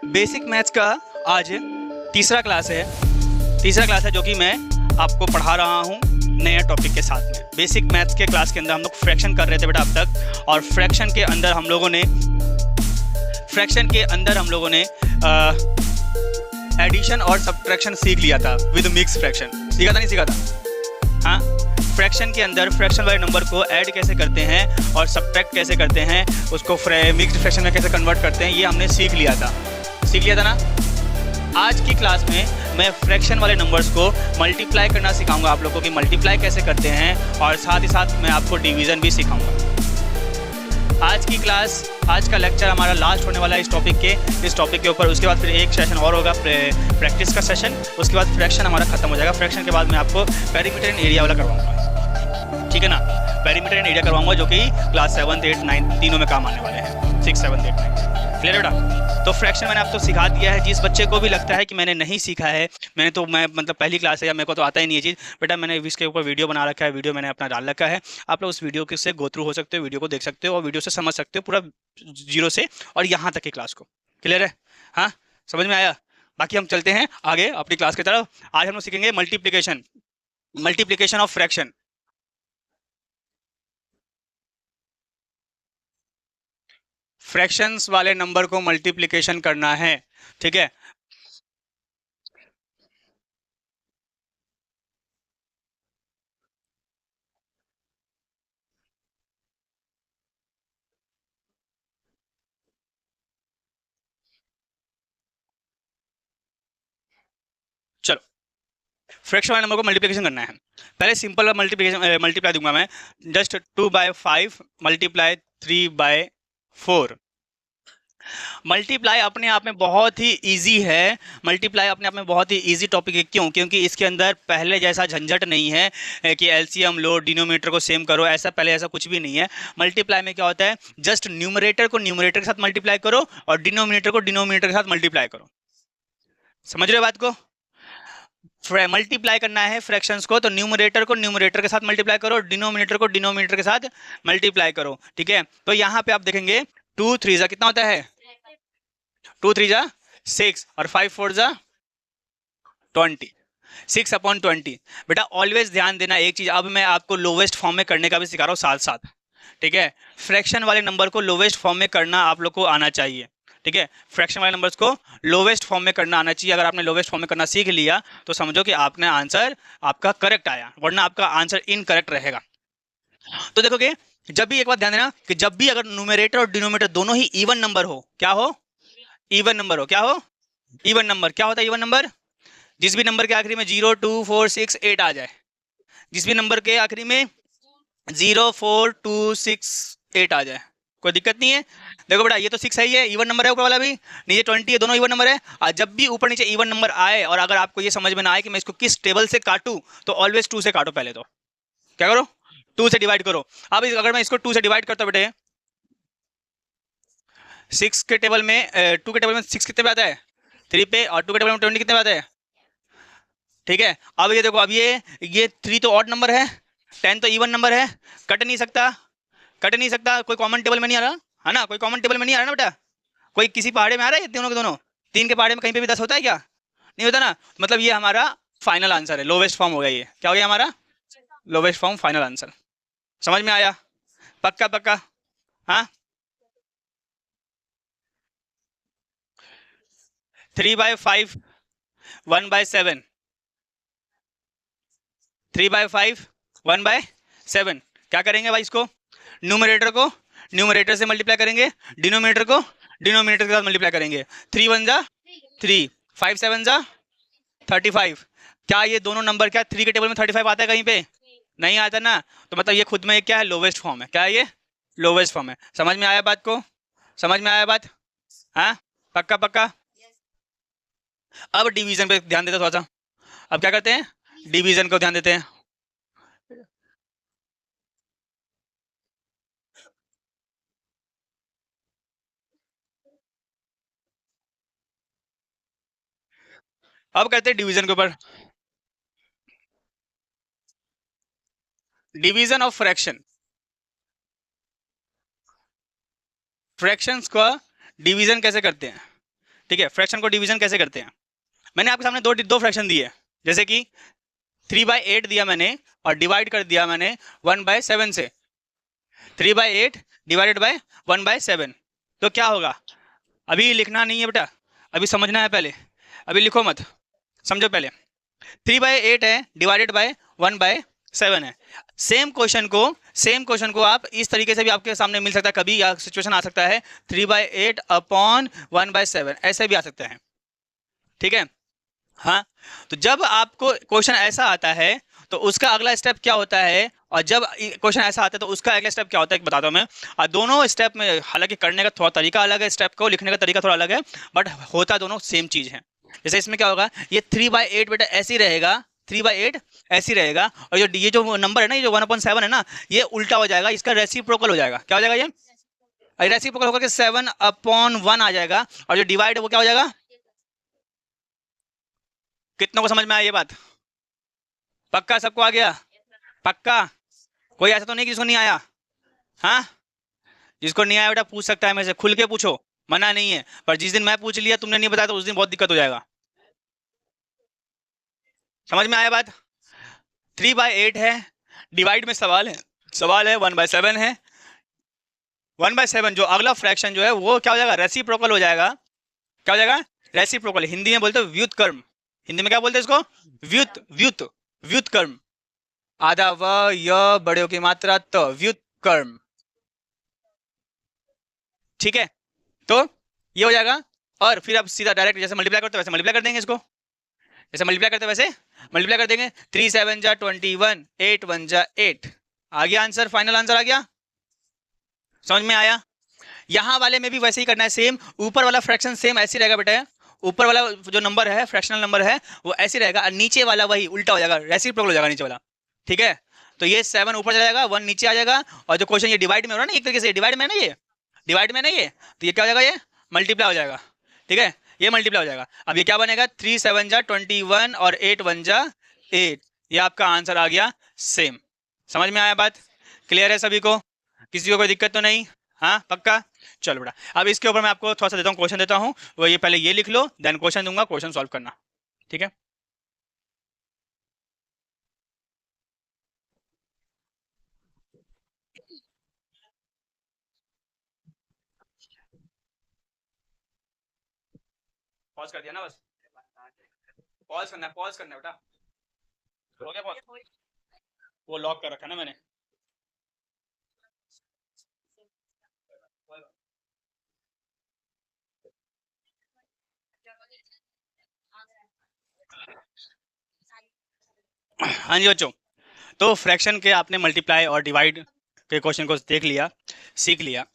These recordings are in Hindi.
बेसिक मैथ्स का आज तीसरा क्लास है जो कि मैं आपको पढ़ा रहा हूँ नए टॉपिक के साथ में। बेसिक मैथ्स के क्लास के अंदर हम लोग फ्रैक्शन कर रहे थे बेटा अब तक, और फ्रैक्शन के अंदर हम लोगों ने एडिशन और सब्ट्रैक्शन सीख लिया था विद मिक्स फ्रैक्शन। सीखा था नहीं सीखा था? हाँ, फ्रैक्शन के अंदर फ्रैक्शन वाले नंबर को ऐड कैसे करते हैं और सब्ट्रैक्ट कैसे करते हैं, उसको मिक्स्ड फ्रैक्शन में कैसे कन्वर्ट करते हैं, ये हमने सीख लिया था ना। आज की क्लास में मैं फ्रैक्शन वाले नंबर्स को मल्टीप्लाई करना सिखाऊंगा आप लोगों को कि मल्टीप्लाई कैसे करते हैं, और साथ ही साथ मैं आपको डिवीज़न भी सिखाऊंगा। आज का लेक्चर हमारा लास्ट होने वाला है इस टॉपिक के ऊपर। उसके बाद फिर एक सेशन और होगा प्रैक्टिस का सेशन, उसके बाद फ्रैक्शन हमारा खत्म हो जाएगा। फ्रैक्शन के बाद मैं आपको पेरीमीटर एंड एरिया वाला करवाऊंगा, ठीक है ना। पेरीमीटर एंड एरिया करवाऊंगा जो कि क्लास 7, 8, 9 तीनों में काम आने वाले हैं। 6, 7, 8, 9 क्लियर बेटा। तो फ्रैक्शन मैंने आपको सिखा दिया है। जिस बच्चे को भी लगता है कि मैंने नहीं सीखा है, मैं मतलब पहली क्लास है या मेरे को तो आता ही नहीं है चीज़, बेटा मैंने इसके ऊपर वीडियो बना रखा है, वीडियो मैंने अपना डाल रखा है। आप लोग उस वीडियो के से गो थ्रू हो सकते हो, वीडियो को देख सकते हो और वीडियो से समझ सकते हो पूरा जीरो से और यहाँ तक की क्लास को। क्लियर है? हाँ, समझ में आया? बाकी हम चलते हैं आगे अपनी क्लास की तरफ। आज हम लोग सीखेंगे मल्टीप्लीकेशन ऑफ फ्रैक्शन। फ्रैक्शंस वाले नंबर को मल्टीप्लिकेशन करना है, ठीक है। चलो, फ्रैक्शन वाले नंबर को मल्टीप्लिकेशन करना है। पहले सिंपल मल्टीप्लाई दूंगा मैं, जस्ट 2/5 मल्टीप्लाई 3/4। मल्टीप्लाई अपने आप में बहुत ही इजी है। मल्टीप्लाई अपने आप में बहुत ही इजी टॉपिक है। क्यों? क्योंकि इसके अंदर पहले जैसा झंझट नहीं है कि एलसीएम लो, डिनोमिनेटर को सेम करो, पहले ऐसा कुछ भी नहीं है। मल्टीप्लाई में क्या होता है, जस्ट न्यूमरेटर को न्यूमरेटर के साथ मल्टीप्लाई करो और डिनोमिनेटर को डिनोमिनेटर के साथ मल्टीप्लाई करो। समझ रहे हो बात को? मल्टीप्लाई करना है फ्रैक्शंस को, तो न्यूमरेटर को न्यूमरेटर के साथ मल्टीप्लाई करो, डिनोमिनेटर को डिनोमिनेटर के साथ मल्टीप्लाई करो, ठीक है। तो यहाँ पे आप देखेंगे 2 3 जा कितना होता है, 2 3 जा 6 और 5 4 जा 20, 6/20। बेटा ऑलवेज ध्यान देना एक चीज, अब मैं आपको लोवेस्ट फॉर्म में करने का भी सिखा रहा हूँ साथ साथ, ठीक है। फ्रैक्शन वाले नंबर को लोवेस्ट फॉर्म में करना आप लोग को आना चाहिए, ठीक है। फ्रैक्शन वाले नंबर्स को लोवेस्ट फॉर्म में करना आना चाहिए। अगर आपने लोवेस्ट फॉर्म में करना सीख लिया तो समझो कि आपने आंसर आपका करेक्ट आया, वरना आपका आंसर इनकरेक्ट रहेगा। तो देखोगे, जब भी एक बात ध्यान देना कि जब भी अगर न्यूमरेटर और डिनोमिनेटर दोनों ही इवन नंबर हो, क्या हो, इवन नंबर हो, क्या हो, इवन नंबर। क्या होता है इवन नंबर? जिस भी नंबर के आखिरी में 0 2 4 6 8 आ जाए, जिस भी नंबर के आखिरी में 0 4 2 6 8 आ जाए, कोई दिक्कत नहीं है। देखो बेटा, ये तो 6 है, ये इवन नंबर है, ऊपर वाला भी, नीचे 20 है, दोनों इवन नंबर है। और जब भी ऊपर नीचे इवन नंबर आए और अगर आपको ये समझ में ना आए कि मैं इसको किस टेबल से काटूं, तो ऑलवेज 2 से काटो। पहले तो क्या करो, 2 से डिवाइड करो। अब अगर मैं इसको 2 से डिवाइड करता हूं बेटे, 6 के टेबल में 2 के टेबल में 6 कितने पे आता है, 3 पे, और 2 के टेबल में 20 कितने पे आता है, ठीक है। अब ये देखो, अब ये 3 तो ऑड नंबर है, 10 तो इवन नंबर है, कट नहीं सकता। कोई कॉमन टेबल में नहीं आ रहा है ना, कोई कॉमन टेबल में नहीं आ रहा ना बेटा। कोई किसी पहाड़े में आ रहा है दोनों के दोनों, 3 के पहाड़े में कहीं पे भी 10 होता है क्या? नहीं होता ना। मतलब ये हमारा फाइनल आंसर है, लोवेस्ट फॉर्म हो गया। ये क्या हो गया हमारा लोवेस्ट फॉर्म, फाइनल आंसर। समझ में आया? पक्का पक्का? हाँ, 3/5 1/7, 3/5 1/7। क्या करेंगे भाई, इसको न्यूमरेटर को न्यूमरेटर से मल्टीप्लाई करेंगे, डिनोमिनेटर को डिनोमिनेटर के साथ मल्टीप्लाई करेंगे। 3 1 जा 3, 5 7 जा 35। क्या ये दोनों नंबर क्या 3 के टेबल में 35 आता है कहीं पे? नहीं आता ना। तो मतलब ये खुद में क्या है, लोवेस्ट फॉर्म है। क्या है ये? लोवेस्ट फॉर्म है। समझ में आया बात को? समझ में आया बात? हाँ, पक्का पक्का? अब डिवीजन पे ध्यान देते थोड़ा सा। अब क्या करते हैं, डिवीजन को ध्यान देते हैं। अब करते हैं डिवीजन के ऊपर, डिवीजन ऑफ फ्रैक्शंस का डिवीजन कैसे करते हैं, ठीक है, फ्रैक्शन को डिवीजन कैसे करते हैं? मैंने आपके सामने दो दो फ्रैक्शन दिए, जैसे कि 3/8 दिया मैंने और डिवाइड कर दिया मैंने 1/7 से। 3/8 डिवाइडेड बाय 1/7, तो क्या होगा? अभी लिखना नहीं है बेटा, अभी समझना है पहले, अभी लिखो मत, समझो पहले। 3/8 है डिवाइडेड बाय 1/7 है। सेम क्वेश्चन को आप इस तरीके से भी आपके सामने मिल सकता है, कभी या सिचुएशन आ सकता है 3/8 अपॉन 1/7, ऐसे भी आ सकता है, ठीक है। हाँ, तो जब आपको क्वेश्चन ऐसा आता है तो उसका अगला स्टेप क्या होता है, और जब क्वेश्चन ऐसा आता है तो उसका अगला स्टेप क्या होता है बताता हूँ मैं। और दोनों स्टेप में हालांकि करने का थोड़ा तरीका अलग है, स्टेप को लिखने का तरीका थोड़ा अलग है, बट होता दोनों सेम चीज है। जैसे इसमें क्या होगा, ये 3/8 बेटा ऐसे ही रहेगा, 3/8 ऐसे ही रहेगा, और ये जो नंबर है ना, ये जो 1/7 है ना, ये उल्टा हो जाएगा, इसका रेसिप्रोकल हो जाएगा। क्या हो जाएगा ये रेसिप्रोकल होकर के 7/1 आ जाएगा, और जो डिवाइड है वो क्या हो जाएगा? कितनों को समझ में आया ये बात? पक्का सबको आ गया? पक्का? कोई ऐसा तो नहीं कि जिसको नहीं आया? हाँ, जिसको नहीं आया बेटा पूछ सकता है मेरे से, खुल के पूछो, मना नहीं है, पर जिस दिन मैं पूछ लिया तुमने नहीं बताया तो उस दिन बहुत दिक्कत हो जाएगा। समझ में आया बात? 3/8 है, डिवाइड में सवाल है 1/7 है। 1/7 जो अगला फ्रैक्शन जो है वो क्या हो जाएगा? रेसिप्रोकल हो जाएगा। क्या हो जाएगा? रेसिप्रोकल, हिंदी में बोलते हैं व्युत कर्म। हिंदी में क्या बोलते हैं इसको? व्युत व्युत व्युत कर्म। आधा व य बड़े की मात्रा त, व्युत कर्म, ठीक है। तो ये हो जाएगा, और फिर आप सीधा डायरेक्ट जैसे मल्टीप्लाई करते हो वैसे मल्टीप्लाई कर देंगे इसको, जैसे मल्टीप्लाई करते हैं वैसे मल्टीप्लाई कर देंगे। 3 7 जा 21, 8 1 जा 8, आ गया आंसर, फाइनल आंसर आ गया। समझ में आया? यहाँ वाले में भी वैसे ही करना है, सेम ऊपर वाला फ्रैक्शन सेम ऐसे ही रहेगा बेटा, ऊपर वाला जो नंबर है फ्रैक्शनल नंबर है वो ऐसे रहेगा, और नीचे वाला वही उल्टा हो जाएगा, रेसिप्रोकल हो जाएगा नीचे वाला, ठीक है। तो ये 7 ऊपर चला जाएगा, 1 नीचे आ जाएगा, और जो क्वेश्चन ये डिवाइड में हो रहा है ना, एक तरीके से डिवाइड में है ना, ये डिवाइड में नहीं है, तो ये क्या हो जाएगा? ये मल्टीप्लाई हो जाएगा, ठीक है, ये मल्टीप्लाई हो जाएगा। अब ये क्या बनेगा? 3 7 जा 21 और 8 1 जा 8, ये आपका आंसर आ गया सेम। समझ में आया बात? क्लियर है सभी को? किसी को कोई दिक्कत तो नहीं? हाँ पक्का? चलो बेटा, अब इसके ऊपर मैं आपको थोड़ा सा देता हूँ, क्वेश्चन देता हूँ, वो ये पहले ये लिख लो, देन क्वेश्चन दूंगा, क्वेश्चन सॉल्व करना, ठीक है। पॉज कर दिया ना, बस पॉज करना है बेटा, हो गया पॉज? वो लॉक कर रखा है ना मैंने। हाँ जी बच्चों, तो फ्रैक्शन के आपने मल्टीप्लाई और डिवाइड के क्वेश्चन को देख लिया, सीख लिया।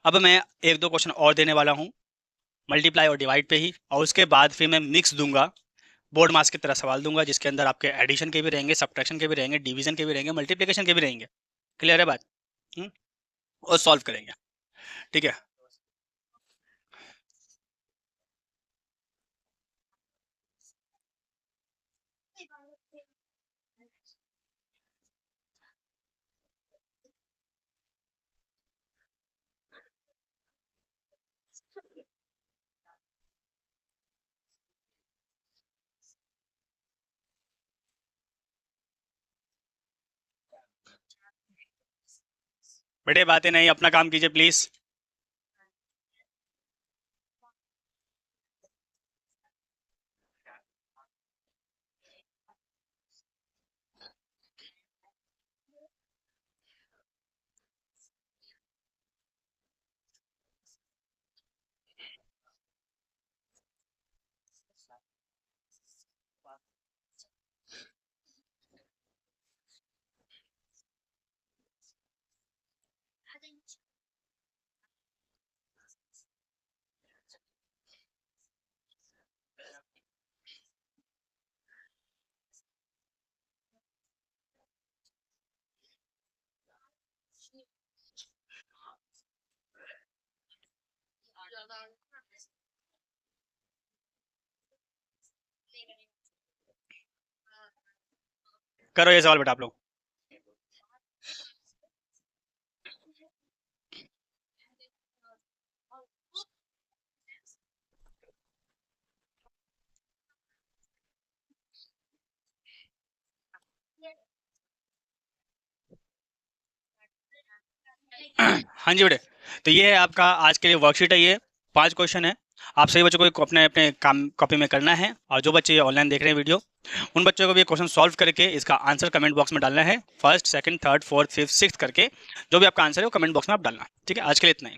अब मैं एक दो क्वेश्चन और देने वाला हूँ मल्टीप्लाई और डिवाइड पे ही, और उसके बाद फिर मैं मिक्स दूंगा, बोर्ड मास की तरह सवाल दूंगा, जिसके अंदर आपके एडिशन के भी रहेंगे, सब्ट्रैक्शन के भी रहेंगे, डिवीजन के भी रहेंगे, मल्टीप्लिकेशन के भी रहेंगे। क्लियर है बात? हम्म, और सॉल्व करेंगे, ठीक है। बेटे बातें नहीं, अपना काम कीजिए प्लीज। करो ये सवाल बेटा आप लोग। हाँ जी बेटे, तो ये है आपका आज के लिए वर्कशीट है। ये 5 क्वेश्चन है। आप सभी बच्चों को अपने अपने काम कॉपी में करना है, और जो बच्चे ऑनलाइन देख रहे हैं वीडियो, उन बच्चों को भी क्वेश्चन सॉल्व करके इसका आंसर कमेंट बॉक्स में डालना है। First, second, third, fourth, fifth, six करके जो भी आपका आंसर है वो कमेंट बॉक्स में आप डालना। ठीक है, आज के लिए इतना ही।